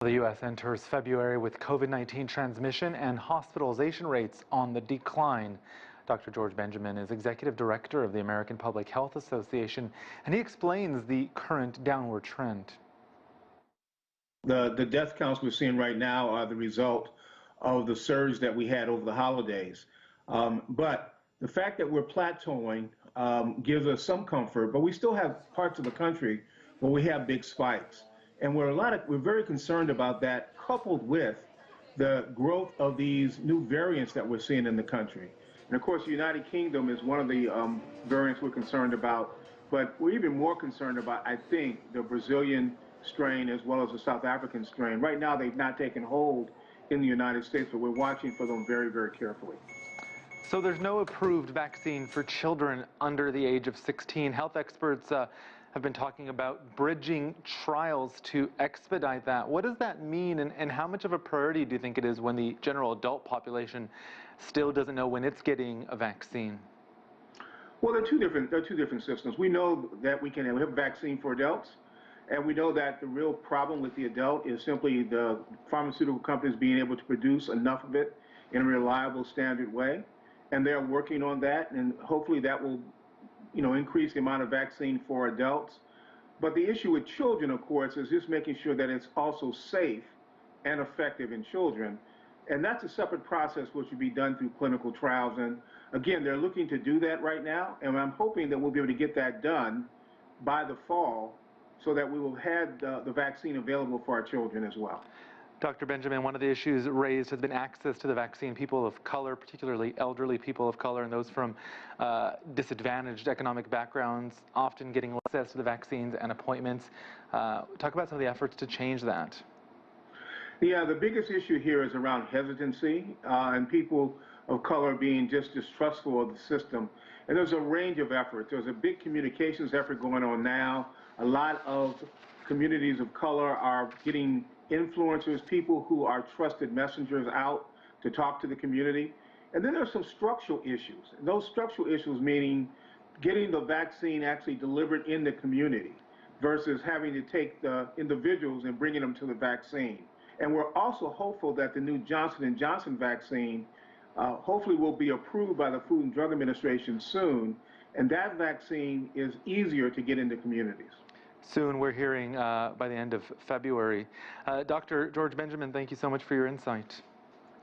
The U.S. enters February with COVID-19 transmission and hospitalization rates on the decline. Dr. George Benjamin is Executive Director of the American Public Health Association, and he explains the current downward trend. The death counts we're seeing right now are the result of the surge that we had over the holidays. But the fact that we're plateauing gives us some comfort, but we still have parts of the country where we have big spikes. And we're very concerned about that, coupled with the growth of these new variants that we're seeing in the country. And of course, the United Kingdom is one of the variants we're concerned about, but we're even more concerned about, I think, the Brazilian strain as well as the South African strain. Right now, they've not taken hold in the United States, but we're watching for them very, very carefully. So there's no approved vaccine for children under the age of 16. Health experts have been talking about bridging trials to expedite that. What does that mean, and how much of a priority do you think it is when the general adult population still doesn't know when it's getting a vaccine? Well, there are two different systems. We know that we have a vaccine for adults, and we know that the real problem with the adult is simply the pharmaceutical companies being able to produce enough of it in a reliable, standard way. And they're working on that, and hopefully that will increase the amount of vaccine for adults. But the issue with children, of course, is just making sure that it's also safe and effective in children. And that's a separate process which will be done through clinical trials. And again, they're looking to do that right now, and I'm hoping that we'll be able to get that done by the fall so that we will have the vaccine available for our children as well. Dr. Benjamin, one of the issues raised has been access to the vaccine. People of color, particularly elderly people of color and those from disadvantaged economic backgrounds, often getting access to the vaccines and appointments. Talk about some of the efforts to change that. Yeah, the biggest issue here is around hesitancy and people of color being just distrustful of the system. And there's a range of efforts. There's a big communications effort going on now. A lot of communities of color are getting influencers, people who are trusted messengers out to talk to the community. And then there's some structural issues. And those structural issues meaning getting the vaccine actually delivered in the community versus having to take the individuals and bringing them to the vaccine. And we're also hopeful that the new Johnson & Johnson vaccine hopefully will be approved by the Food and Drug Administration soon. And that vaccine is easier to get into communities. Soon, we're hearing by the end of February. Dr. George Benjamin, thank you so much for your insight.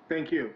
Thank you.